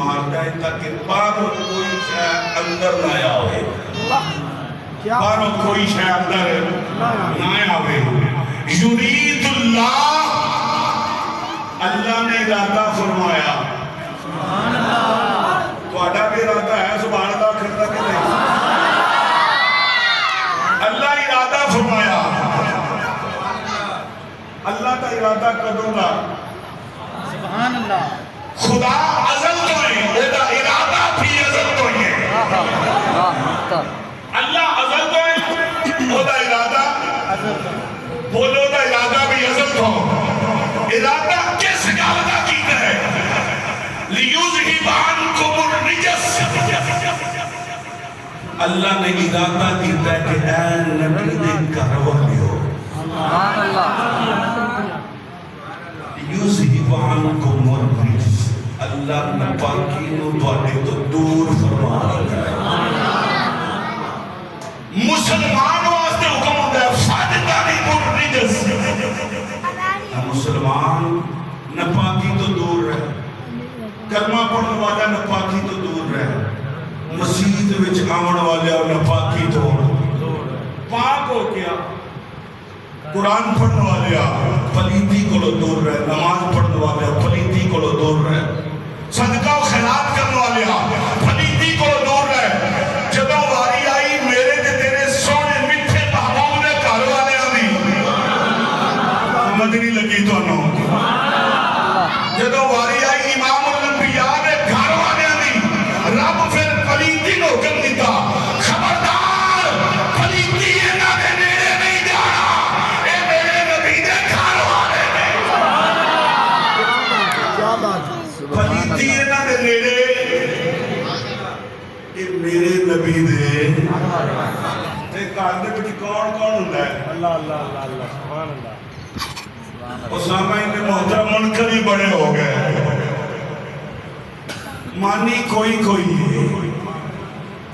مارتا ہے تاکہ باہروں کوئی شے اندر نہ آوے، باہروں کوئی شے اندر نہ آوے۔ یرید اللہ، اللہ نے ارادہ فرمایا، تو آڈا بھی ارادہ ہے سبحان اللہ کرتا کہ نہیں؟ اللہ ارادہ فرمایا، اللہ کا ارادہ کدوں گا؟ سبحان اللہ۔ خدا ازل تو ہے، وہ ارادہ بھی ازل تو ہے۔ اللہ ازل تو ہے، وہ ارادہ بولو دا ارادہ بھی ازل تو ارادہ کس گل دا کیتا ہے؟ لیُذْهِبَ عَنْکُمُ الرِّجْسَ، اللہ نے ارادہ کیتا ہے کہ اے نبی دے گھر والیو سبحان اللہ۔ لیُذْهِبَ عَنْکُمُ الرِّجْسَ، اللہ ناپاکی نو تواڈے تو دور فرما رہا ہے۔ مسلمان واسطے حکم ہوتا ہے فاجتنبوا الرجس، مسلمان ناپاکی تو دور رہے، کلمہ پڑھنے والا ناپاکی تو دور رہے، مسجد وچ آون والے ناپاکی تو پاک ہو گیا، قرآن پڑھنے والے پلیتی کو دور رہے، نماز پڑھنے والے پلیتی کو دور رہے، صدقہ و خیرات کرنے والے پلیتی کو دور رہے۔ جدوں واری آئی میرے تے تیرے سونے میٹھے محبوب نے گھر والے آنی سمجھ نہیں لگی تو انہوں، جدوں واری آئی امام الانبیاء نے گھر والے آنی، رب پھر پلیتی کو حکم دیتا، خبردار پلیتی انہاں دے نیڑے نہیں جانا، اے میرے نبی دے گھر والے نے، پلیتی انہاں دے نیڑے، اے میرے نبی دے تے گھر دے وچ کون کون ہوندا ہے؟ اللہ اللہ اللہ اللہ سبحان اللہ۔ اسامہ ابن محترم منکر ہی بڑے ہو گئے، مانی کوئی کوئی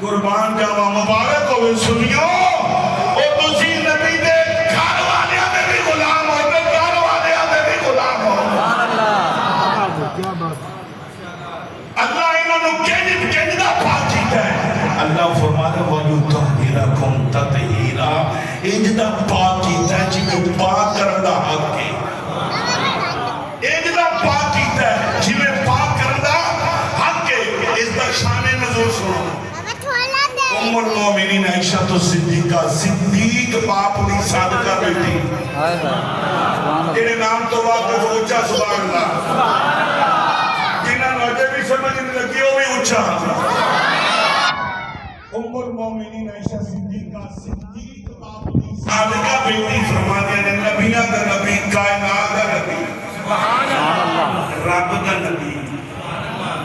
قربان جاوا مبارک ہوئے سنیو، اور تسی نبی دے گھر والے دے بھی غلام ہو، تے گھر والے دے بھی غلام ہو۔ کیا بات، اللہ انہوں نے کنج دا پاک کیتا ہے، اللہ فرماتا ہے وَيُطَهِّرَكُمْ تَطْهِيرًا، انج دا پاک کیتا ہے جنہیں پاک کرن دا حق ہے، انج دا پاک کیتا ہے جنہیں پاک کرن دا حق ہے۔ اس دا شان نزول سنو، ام المومنین عائشہ تو صدیقہ، صدیق باپ دی صادقہ بیٹی، تیرے نام تو واقف اونچا سبحان اللہ، جنہاں نوجہ بھی سمجھ نہیں لگی وہ بھی اونچا۔ ام المومنین عائشہ صدیقہ، صدیق باپ دی صادقہ بیٹی، فرما دیا نے نبیہ دا نبی، کائنات دا نبی، رب دا نبی،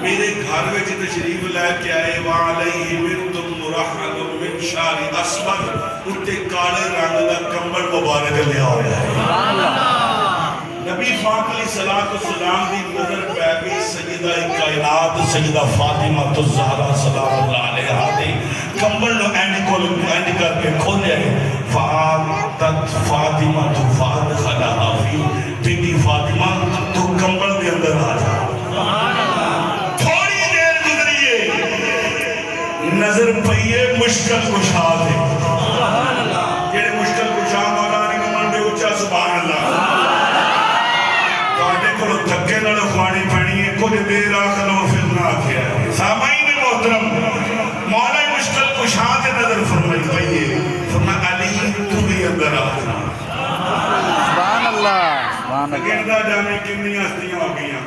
میرے گھر وچ تشریف لے کے آئے، وعلیہ منتم مرحل من شار اسود، اتے کالے رنگ دا کمبل مبارک لیا ہویا ہے۔ نبی پاک علیہ السلام دی نظر پہ گئی سیدہ کائنات سیدہ فاطمہ الزہرا سلام اللہ علیہا دے کمبل نو اینڈ کر کے کھولے فاتت فاطمہ تو فادخلہا فی، بی فاطمہ تو کمبل دے اندر آ جا۔ تھوڑی دیر گزریے، نظر پئیے مشکل کشا دے، جیڑے مشکل کشا مولا نے کمن دے اچھا سبحان اللہ، کلو تھکے نلو خوانی پڑی ہے، کچھ دیر آخلو پھر نہ کیا ہے۔ سامعین محترم، مولا مشکل کشاں کے نظر فرمائی پئیے، فرمایا علی تو بھی اندر آنا۔ سبحان اللہ، سبحان اللہ۔ گردہ جانے کنی ہستیاں ہو گئیاں،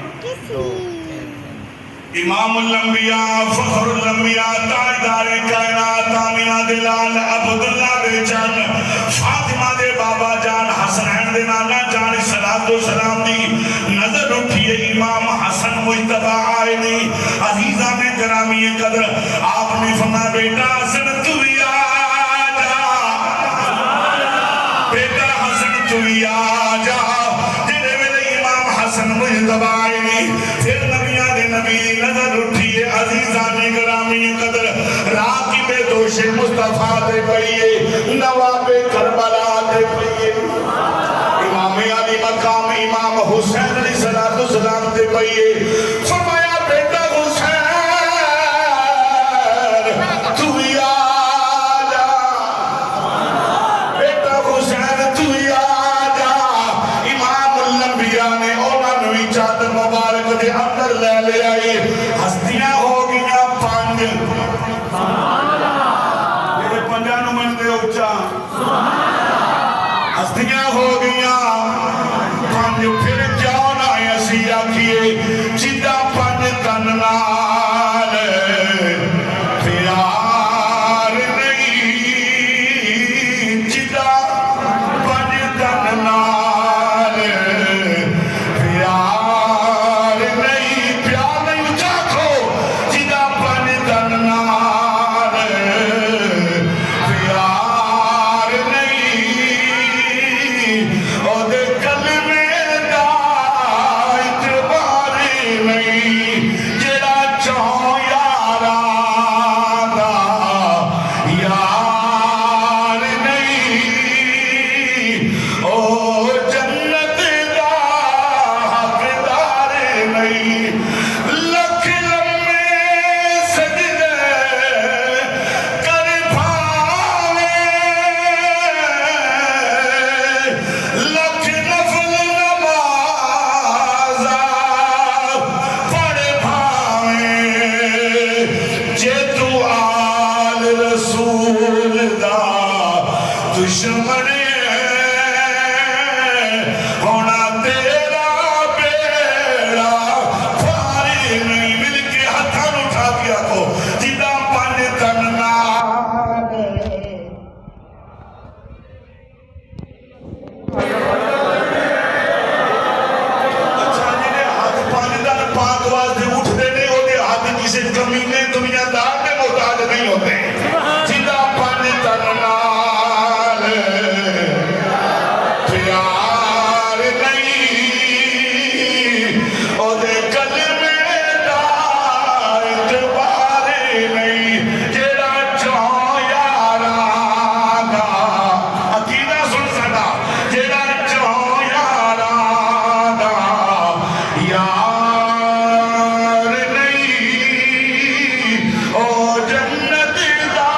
امام الانبیاء، فخر الانبیاء، تاجدار کائنات، آمینہ دلال، عبداللہ دے جان، فاطمہ دے بابا جان، حسنین دے نانا جان، سلام دی نظر اٹھئے امام حسن مجتبہ آئے نہیں، عزیزہ میں گرامی قدر، آپ نے فرمایا بیٹا حسن تو بھی آجا، بیٹا حسن تو بھی آجا، جنہیں میرے امام حسن مجتبہ آئے نہیں، پھر نبیان دے نبی نظر اٹھئے عزیزہ میں گرامی قدر، راقب دوش مصطفیٰ دے پئیے، نواب کربلا دے پئیے، امام علی مقام امام حسین علیہ السلام دے پئیے، فرمایا بیٹا حسین اچھا ہستیاں ہو گیا پانچ پھر کیوں نہ اسی آکھیے جدہ پانچ تن نال پیار نہیں جدہ پانچ تن نال پیار نہیں اچھا کھو جدہ پانچ تن نال پیار نہیں او دے کلمے دا اعتبار نہیں جڑا چاہوں یاراں دا یار نہیں او جنت دا حقدار نہیں لکھ لمے سجدے کر بھاوے لکھ نفل نمازاں پڑھ بھاوے جے تو آل رسول دا دشمن ہونا تیرا بیڑا پھاری نہیں مل کے ہتھاں اٹھا دیا کو جدہ پن تن نال اچھا جنہیں ہاتھ پانچ دن پاک واسطے اٹھتے نہیں ہوتے ہاتھ کسی کمینے دنیا دار میں محتاج نہیں ہوتے جدہ پانچ تن نال پیار نہیں او دے کلمے دا اعتبار نہیں جڑا چاہوں یاراں دا عقیدہ سن سکا جڑا چاہوں یاراں دا یار نہیں او جنت دا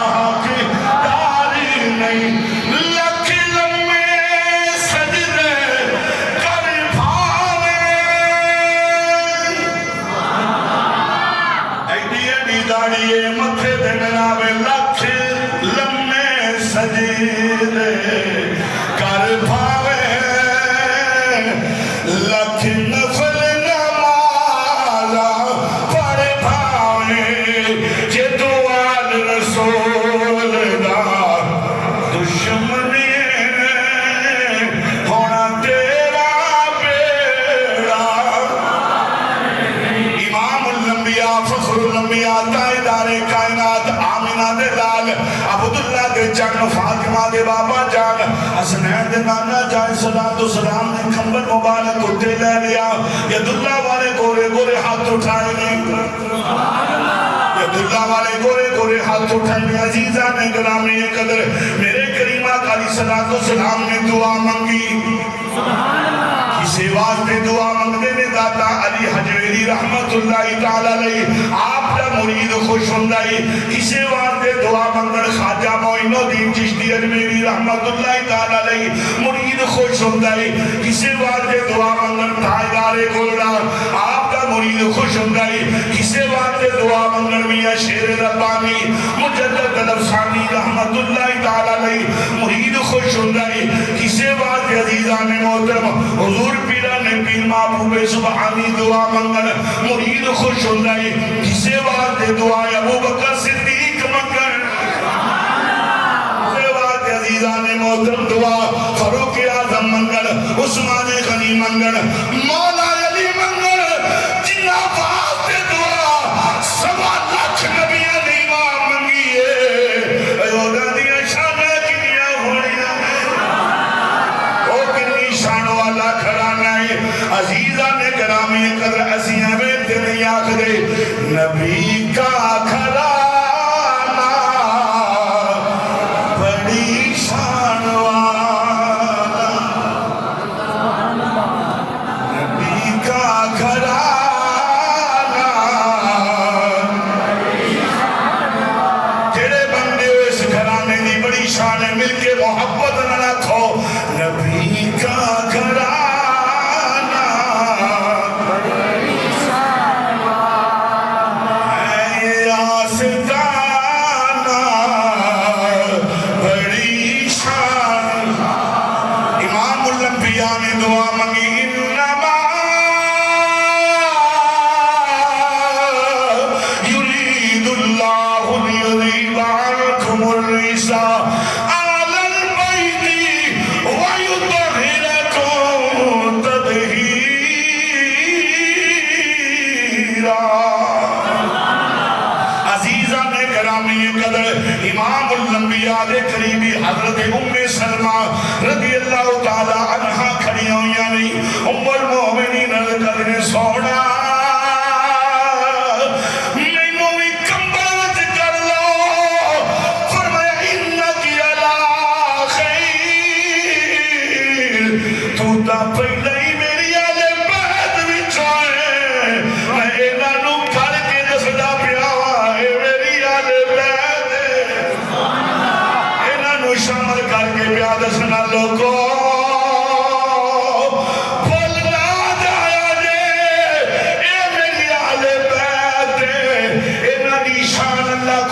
حقدار نہیں لکھ لمے سجدے کر بھاوے ایڈی ایڈی داڑیے متھے تے ملاوے لکھ لمے سجدے کر بھاوے لکھ نفل نمازاں پڑھ بھاوے جے تو آل رسول دا دشمن ہونا تیرا بیڑا امام الانبیاء فخر الانبیاء تاجدار کائنات آمینہ دے لال عبداللہ دے جان فاطمہ دے بابا جان حسنین دے نانا جان صلاۃ و سلام نے کمبل مبارک اٹھے لے لیا یداللہ والے گورے گورے ہاتھ اٹھائے نہیں یداللہ والے گورے گورے ہاتھ اٹھائے نہیں عزیزہ نے گرامی قدر میرے کریمہ علیہ صلاۃ و سلام نے دعا منگی کسی واسطے دعا منگنے نے داتا علی حجویری رحمت اللہ تعالی علیہ آپ کا مرید خوش ہوندائی کسی واسطے دعا منگن خواجہ معین الدین چشتی اجمیری رحمت اللہ تعالی علیہ مرید خوش ہوندائی کسی واسطے دعا منگن تاجدار گولڑا آپ کا مرید خوش ہوندائی کسی واسطے دعا منگن میاں شیر ربانی مجدد الافسانی رحمت اللہ تعالی علیہ مرید خوش ہوندائی کسی واسطے عزیزان محترم حضور پیران پیر محبوب سبحانی دعا منگن مرید خوش ہوندائی کسی واسطے دعا ابو بکر صدیق منگن کسی واسطے عزیزان محترم دعا فاروق اعظم منگن عثمان غنی منگن مولا علی منگن جنہ واسطے دعا سوا لاکھ نبیاں نے امام منگیے ایوہ دیا شانہ کنیا ہوڑیاں او کنی شان والا کھڑانا ہے عزیزہ نے گرامی قدر عزیزہ بیتے نہیں آکھ دے نبی کا کھڑانا بڑی شان والا نبی کا کھڑانا یاد قریبی حضرت ام سلمہ رضی اللہ تعالی عنہ کھڑی ہوئی نہیں ام المومنین نے سونا مینوں بھی کمبل وچ کر لو فرمایا انکی علی خیر تو تا پہلے ہی میری آل بیت وچ آئے میں انہاں نوں کر کے دسدا پیا وا اے میری آل بیت انہاں نوں شامل کر کے پیا دسنا لوگو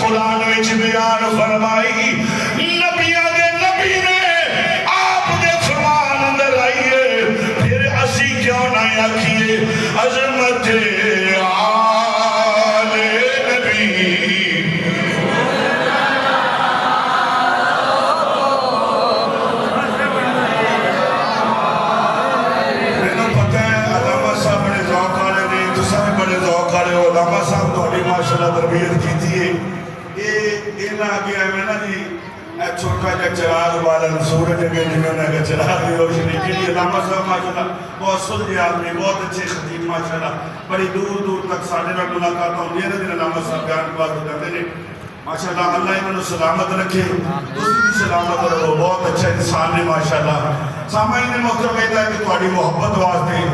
قرآن وچ بیان فرمائی نبیاں دے نبی نے آپ دے فرمان اندر آئیے پھر اسی کیوں نہ آکھیے عظمت آل نبی مینوں پتہ ہے علامہ صاحب بڑے ذوق والے نے تساں بھی بڑے ذوق والے ہو علامہ صاحب تہاڈی ماشاءاللہ تربیت کیتی ہے آگیا میں نا جی چھوٹا جا چراغ بالن سورج کے جی میں نے چراغ کی روشنی کے لیے علامہ صاحب ماشاءاللہ بہت سلجھے آدمی بہت اچھے خطیب ماشاءاللہ بڑی دور دور تک ساڈے نال ملاقات ہوندی ہے نا علامہ صاحب بیان بات کرتے ہیں ماشاءاللہ اللہ انہوں نے سلامت رکھے دوسری بھی سلامت رکھو بہت اچھا انسان ہے ماشاءاللہ سامعین محترم کہتا ہے کہ تہاڈی محبت واسطے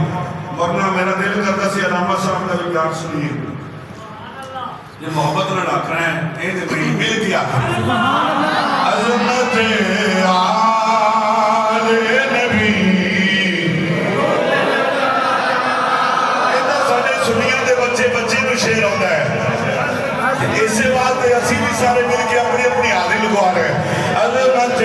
ورنہ میرا دل کرتا سی علامہ صاحب کا بھی بیان سنیے یہ محبت نہ ڈاک رہے ہیں اے دے بڑی مل دیا عظمت آل نبی ایدہ ساڑے سنیاں دے بچے نو شیر ہوتا ہے اسی بات اسی بھی سارے مل کے اپنی اپنی آدھی لگوا رہے ہیں عظمت